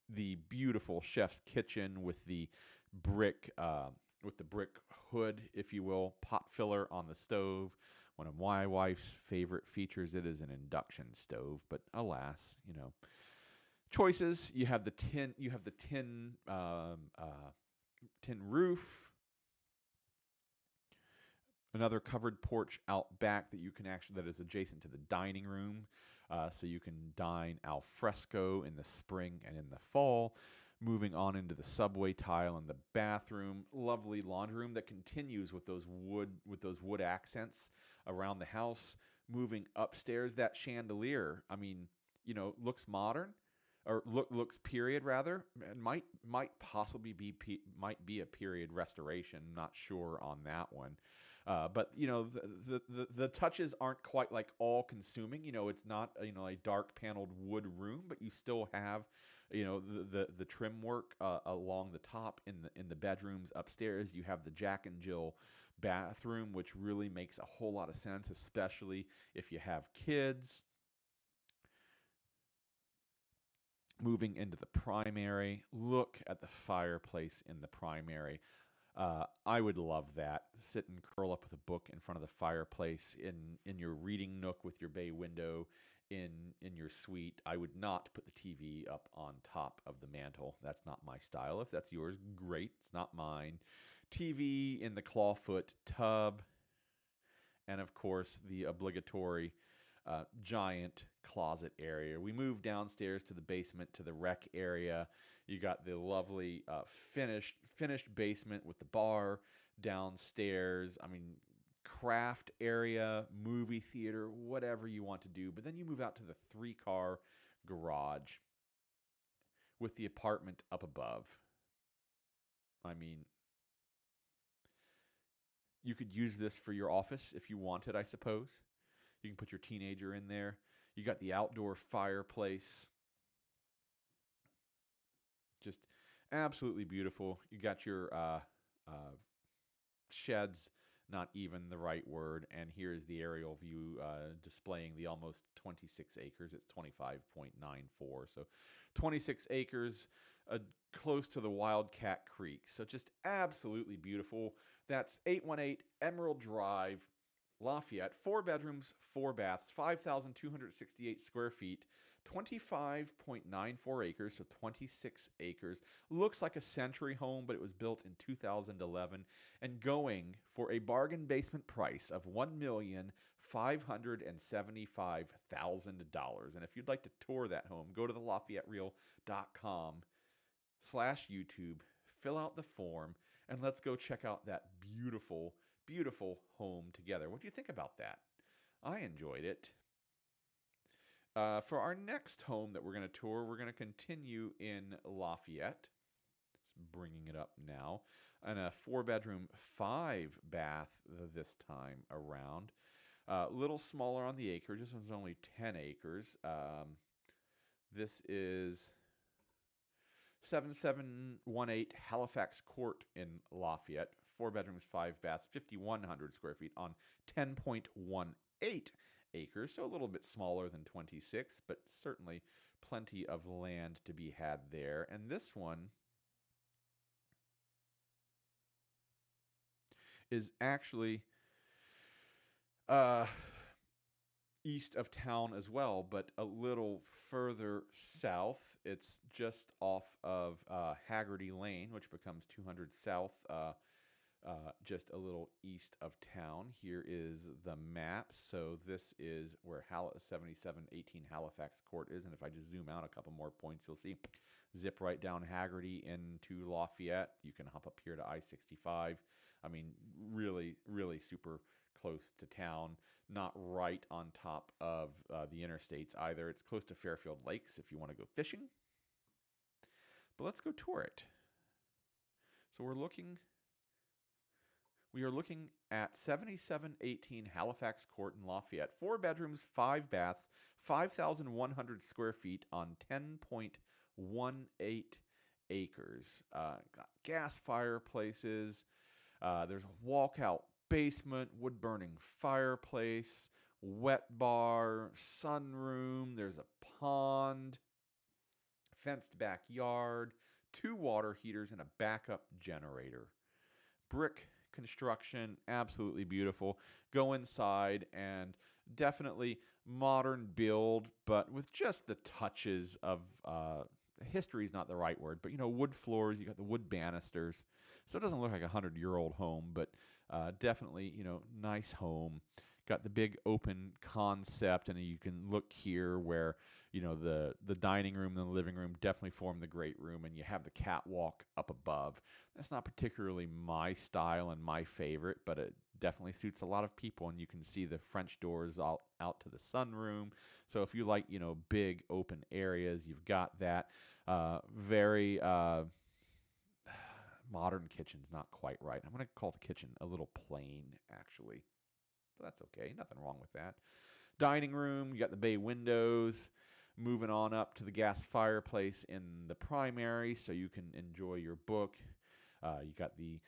Speaker 1: the beautiful chef's kitchen brick with the brick hood, if you will, pot filler on the stove. One of my wife's favorite features, it is an induction stove, but alas, choices. You have the tin roof, another covered porch out back that is adjacent to the dining room, so you can dine al fresco in the spring and in the fall. Moving on into the subway tile in the bathroom, lovely laundry room that continues with those wood accents around the house. Moving upstairs, that chandelier, looks modern, or looks period rather. It might possibly be a period restoration. Not sure on that one. But the touches aren't quite like all consuming. It's not a dark paneled wood room, but you still have the trim work along the top in the bedrooms. Upstairs, you have the Jack and Jill bathroom, which really makes a whole lot of sense, especially if you have kids. Moving into the primary, look at the fireplace in the primary. I would love that. Sit and curl up with a book in front of the fireplace in your reading nook with your bay window in your suite. I would not put the TV up on top of the mantle. That's not my style. If that's yours, great. It's not mine. TV in the clawfoot tub. And of course, the obligatory giant closet area. We move downstairs to the basement to the rec area. You got the lovely finished basement with the bar downstairs. Craft area, movie theater, whatever you want to do. But then you move out to the 3-car garage with the apartment up above. You could use this for your office if you wanted, I suppose. You can put your teenager in there. You got the outdoor fireplace. Just absolutely beautiful. You got your sheds, not even the right word. And here's the aerial view displaying the almost 26 acres. It's 25.94. So 26 acres, close to the Wildcat Creek. So just absolutely beautiful. That's 818 Emerald Drive, Lafayette. 4 bedrooms, 4 baths, 5,268 square feet, 25.94 acres, so 26 acres. Looks like a century home, but it was built in 2011 and going for a bargain basement price of $1,575,000. And if you'd like to tour that home, go to the LafayetteReal.com/YouTube, fill out the form, and let's go check out that beautiful, beautiful home together. What do you think about that? I enjoyed it. For our next home that we're going to tour, we're going to continue in Lafayette. Just bringing it up now. And a 4-bedroom, 5-bath this time around. A little smaller on the acreage. This one's only 10 acres. This is 7718 Halifax Court in Lafayette. 4 bedrooms, 5 baths, 5,100 square feet on 10.18 acres. So a little bit smaller than 26, but certainly plenty of land to be had there. And this one is actually east of town as well, but a little further south. It's just off of Haggerty Lane, which becomes 200 South, just a little east of town. Here is the map. So this is where 7718 Halifax Court is. And if I just zoom out a couple more points, you'll see zip right down Haggerty into Lafayette. You can hop up here to I-65. Really, really super close to town. Not right on top of the interstates either. It's close to Fairfield Lakes if you want to go fishing. But let's go tour it. So we are looking at 7718 Halifax Court in Lafayette. 4 bedrooms, 5 baths, 5,100 square feet on 10.18 acres. Got gas fireplaces. There's a walkout basement, wood-burning fireplace, wet bar, sunroom. There's a pond. fenced backyard, 2 water heaters, and a backup generator. Brick construction, absolutely beautiful. Go inside and definitely modern build, but with just the touches of history is not the right word, but wood floors. You got the wood banisters, so it doesn't look like a 100-year-old home, but definitely nice home. Got the big open concept, and you can look here where the dining room and the living room definitely form the great room, and you have the catwalk up above. That's not particularly my style and my favorite, but it definitely suits a lot of people, and you can see the French doors out to the sunroom. So if you like big open areas, you've got that. Very modern kitchen's not quite right. I'm going to call the kitchen a little plain, actually. But that's okay. Nothing wrong with that. Dining room, you got the bay windows. Moving on up to the gas fireplace in the primary so you can enjoy your book. You got the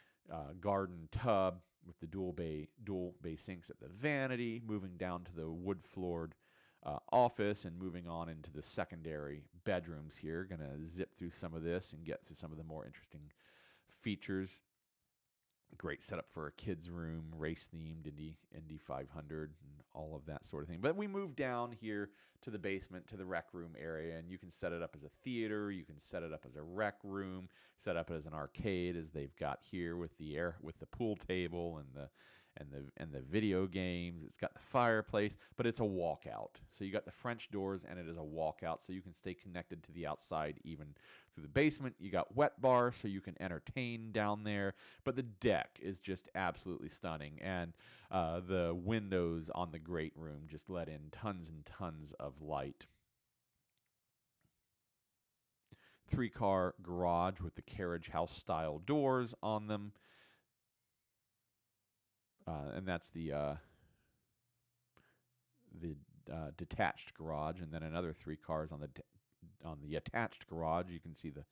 Speaker 1: garden tub with the dual bay sinks at the vanity. Moving down to the wood-floored office and moving on into the secondary bedrooms here. Going to zip through some of this and get to some of the more interesting features. Great setup for a kid's room, race-themed, Indy 500, and all of that sort of thing. But we move down here to the basement, to the rec room area, and you can set it up as a theater. You can set it up as a rec room, set up as an arcade, as they've got here with the pool table and the video games. It's got the fireplace, but it's a walkout. So you got the French doors, and it is a walkout, so you can stay connected to the outside even through the basement. You got wet bar, so you can entertain down there. But the deck is just absolutely stunning, and the windows on the great room just let in tons and tons of light. 3-car garage with the carriage house style doors on them. And that's the detached garage, and then another 3 cars on the attached garage. You can see the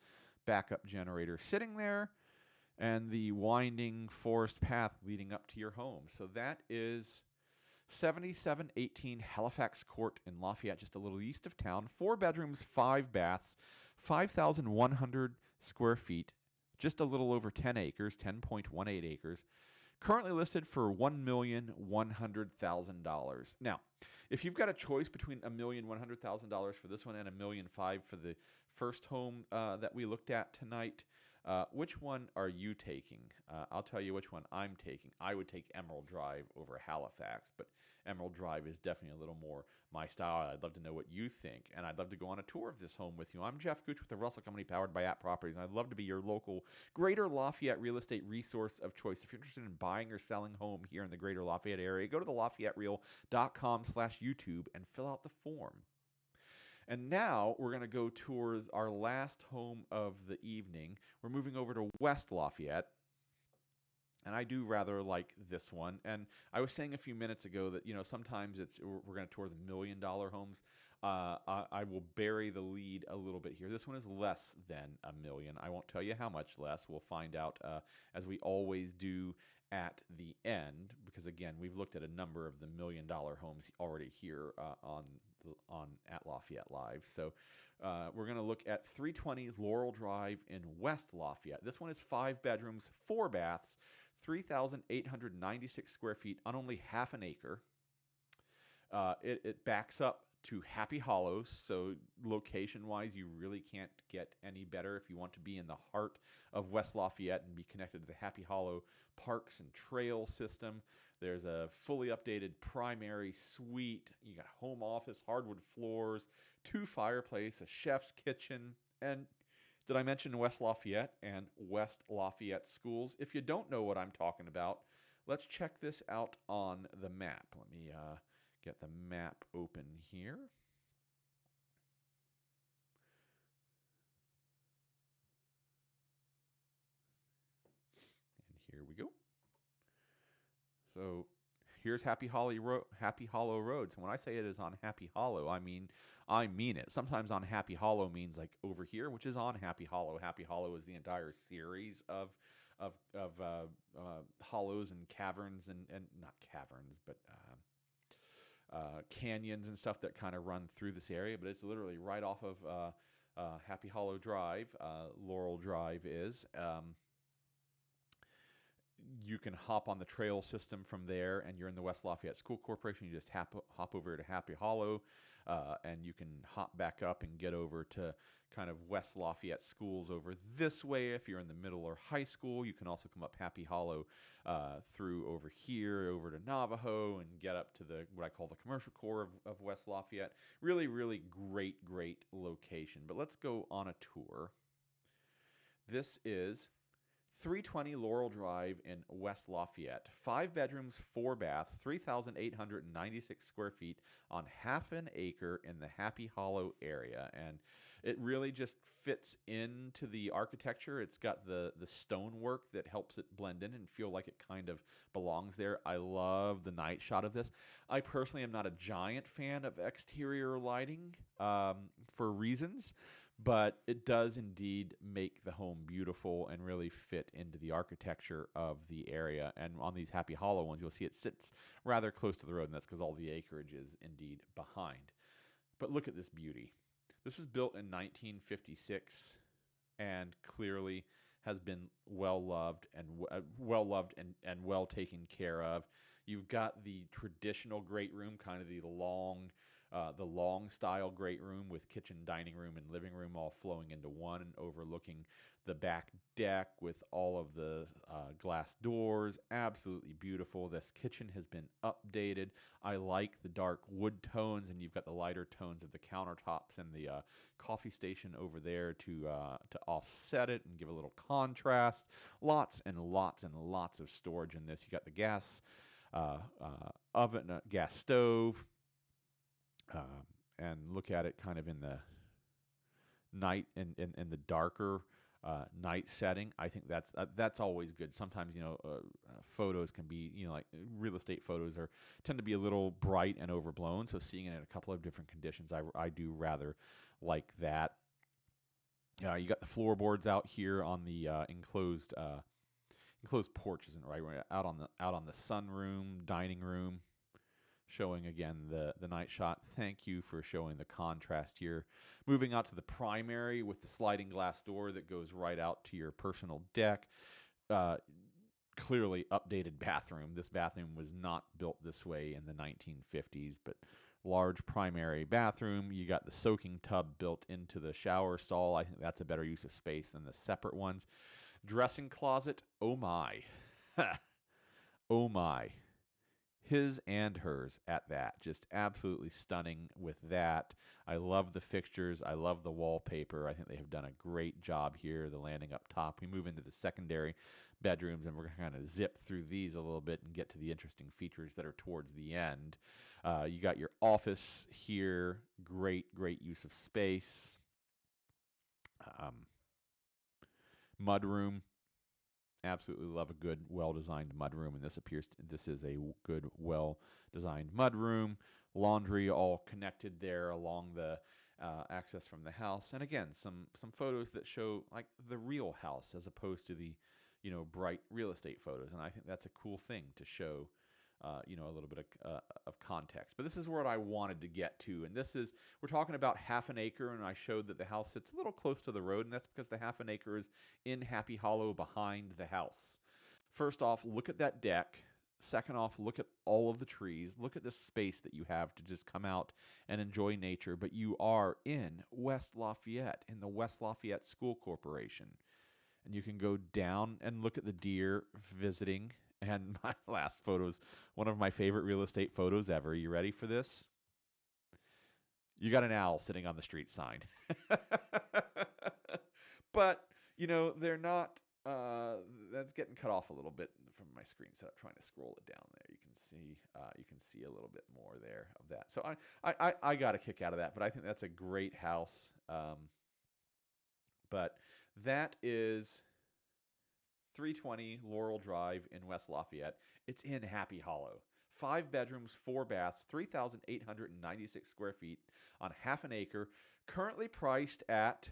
Speaker 1: backup generator sitting there, and the winding forest path leading up to your home. So that is 7718 Halifax Court in Lafayette, just a little east of town. 4 bedrooms, 5 baths, 5,100 square feet, just a little over 10 acres, 10.18 acres. Currently listed for $1,100,000. Now, if you've got a choice between $1,100,000 for this one and $1,500,000 for the first home that we looked at tonight, which one are you taking? I'll tell you which one I'm taking. I would take Emerald Drive over Halifax, but Emerald Drive is definitely a little more my style. I'd love to know what you think, and I'd love to go on a tour of this home with you. I'm Jeff Gooch with the Russell Company, powered by At Properties, and I'd love to be your local Greater Lafayette real estate resource of choice. If you're interested in buying or selling home here in the Greater Lafayette area, go to the LafayetteReal.com/YouTube and fill out the form. And now we're going to go tour our last home of the evening. We're moving over to West Lafayette. And I do rather like this one. And I was saying a few minutes ago that, sometimes we're going to tour the $1 million homes. I will bury the lead a little bit here. This one is less than $1 million. I won't tell you how much less. We'll find out as we always do at the end, because again, we've looked at a number of the $1 million homes already here on At Lafayette Live. So we're going to look at 320 Laurel Drive in West Lafayette. This one is 5 bedrooms, 4 baths, 3,896 square feet on only half an acre. It backs up to Happy Hollows, so location-wise, you really can't get any better if you want to be in the heart of West Lafayette and be connected to the Happy Hollow Parks and Trail system. There's a fully updated primary suite. You got home office, hardwood floors, 2 fireplace, a chef's kitchen, and did I mention West Lafayette and West Lafayette schools? If you don't know what I'm talking about, let's check this out on the map. Let me get the map open here. And here we go. So here's Happy Hollow Road. So when I say it is on Happy Hollow, I mean it. Sometimes on Happy Hollow means like over here, which is on Happy Hollow. Happy Hollow is the entire series of hollows and caverns and not caverns, but canyons and stuff that kind of run through this area. But it's literally right off of Happy Hollow Drive, Laurel Drive is. You can hop on the trail system from there, and you're in the West Lafayette School Corporation. You just hop over to Happy Hollow, and you can hop back up and get over to kind of West Lafayette schools over this way. If you're in the middle or high school, you can also come up Happy Hollow through over here, over to Navajo, and get up to the what I call the commercial core of West Lafayette. Really, really great location. But let's go on a tour. This is 320 Laurel Drive in West Lafayette. 5 bedrooms, 4 baths, 3,896 square feet on half an acre in the Happy Hollow area. And it really just fits into the architecture. It's got the stonework that helps it blend in and feel like it kind of belongs there. I love the night shot of this. I personally am not a giant fan of exterior lighting for reasons, but it does indeed make the home beautiful and really fit into the architecture of the area. And on these Happy Hollow ones, you'll see it sits rather close to the road, and that's because all the acreage is indeed behind. But look at this beauty. This was built in 1956 and clearly has been well loved and well taken care of. You've got the traditional great room, kind of the long style great room with kitchen, dining room, and living room all flowing into one and overlooking the back deck with all of the glass doors. Absolutely beautiful. This kitchen has been updated. I like the dark wood tones, and you've got the lighter tones of the countertops and the coffee station over there to offset it and give a little contrast. Lots and lots and lots of storage in this. You got the gas oven, gas stove. And look at it kind of in the night and in the darker night setting. I think that's always good. Sometimes photos can be like real estate photos tend to be a little bright and overblown. So seeing it in a couple of different conditions, I do rather like that. You got the floorboards out here on the enclosed porch, isn't it, right? Out on the sunroom, dining room. Showing again the night shot. Thank you for showing the contrast here. Moving out to the primary with the sliding glass door that goes right out to your personal deck. Clearly updated bathroom. This bathroom was not built this way in the 1950s, but large primary bathroom. You got the soaking tub built into the shower stall. I think that's a better use of space than the separate ones. Dressing closet. Oh my. Oh my. His and hers at that. Just absolutely stunning with that. I love the fixtures. I love the wallpaper. I think they have done a great job here. The landing up top. We move into the secondary bedrooms, and we're going to kind of zip through these a little bit and get to the interesting features that are towards the end. You got your office here. Great use of space. Mudroom. Absolutely love a good, well-designed mudroom, and this is a good, well-designed mudroom. Laundry all connected there along the access from the house, and again, some photos that show like the real house as opposed to the bright real estate photos, and I think that's a cool thing to show. A little bit of context. But this is what I wanted to get to. And we're talking about half an acre, and I showed that the house sits a little close to the road, and that's because the half an acre is in Happy Hollow behind the house. First off, look at that deck. Second off, look at all of the trees. Look at the space that you have to just come out and enjoy nature. But you are in West Lafayette, in the West Lafayette School Corporation. And you can go down and look at the deer visiting. And my last photo is one of my favorite real estate photos ever. You ready for this? You got an owl sitting on the street sign. But, they're not, that's getting cut off a little bit from my screen setup, trying to scroll it down there. You can see a little bit more there of that. So I got a kick out of that, but I think that's a great house. But that is 320 Laurel Drive in West Lafayette. It's in Happy Hollow. 5 bedrooms, 4 baths, 3,896 square feet on half an acre, currently priced at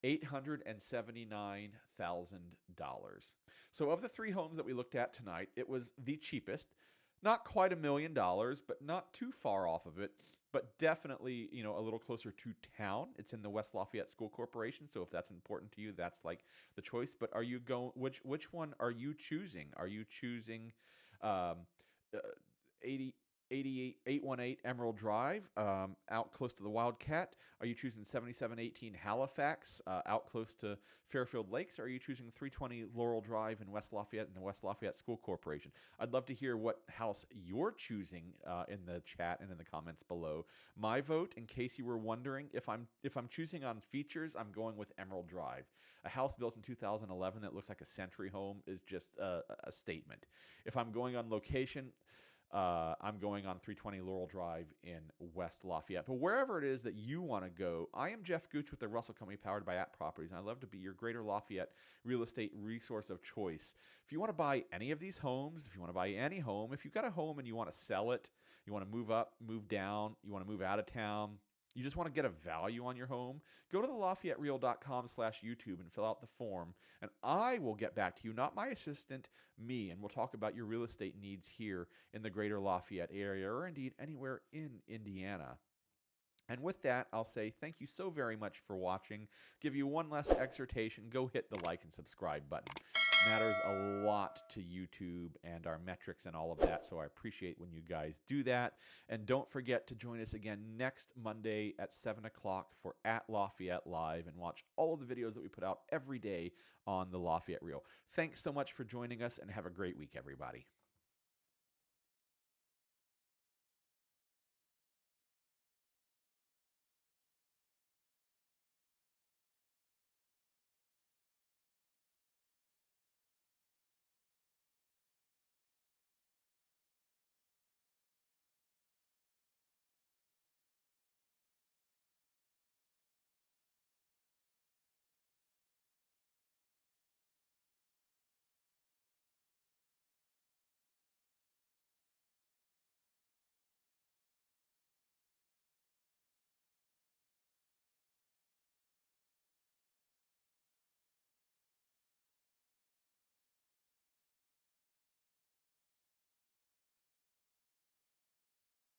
Speaker 1: $879,000. So of the 3 homes that we looked at tonight, it was the cheapest. Not quite $1 million, but not too far off of it. But definitely, a little closer to town. It's in the West Lafayette School Corporation, so if that's important to you, that's like the choice. But are you going? Which one are you choosing? Are you choosing um, uh, 80 818 Emerald Drive, out close to the Wildcat? Are you choosing 7718 Halifax, out close to Fairfield Lakes? Or are you choosing 320 Laurel Drive in West Lafayette and the West Lafayette School Corporation? I'd love to hear what house you're choosing in the chat and in the comments below. My vote, in case you were wondering, if I'm choosing on features, I'm going with Emerald Drive. A house built in 2011 that looks like a century home is just a statement. If I'm going on location, I'm going on 320 Laurel Drive in West Lafayette. But wherever it is that you want to go, I am Jeff Gooch with the Russell Company, powered by At Properties, and I'd love to be your Greater Lafayette real estate resource of choice. If you want to buy any of these homes, if you want to buy any home, if you've got a home and you want to sell it, you want to move up, move down, you want to move out of town, you just want to get a value on your home, go to the LafayetteReal.com/YouTube and fill out the form, and I will get back to you, not my assistant, me, and we'll talk about your real estate needs here in the Greater Lafayette area, or indeed anywhere in Indiana. And with that, I'll say thank you so very much for watching. Give you one last exhortation: go hit the like and subscribe button. It matters a lot to YouTube and our metrics and all of that, so I appreciate when you guys do that. And don't forget to join us again next Monday at 7 o'clock for At Lafayette Live, and watch all of the videos that we put out every day on the Lafayette Reel. Thanks so much for joining us, and have a great week, everybody.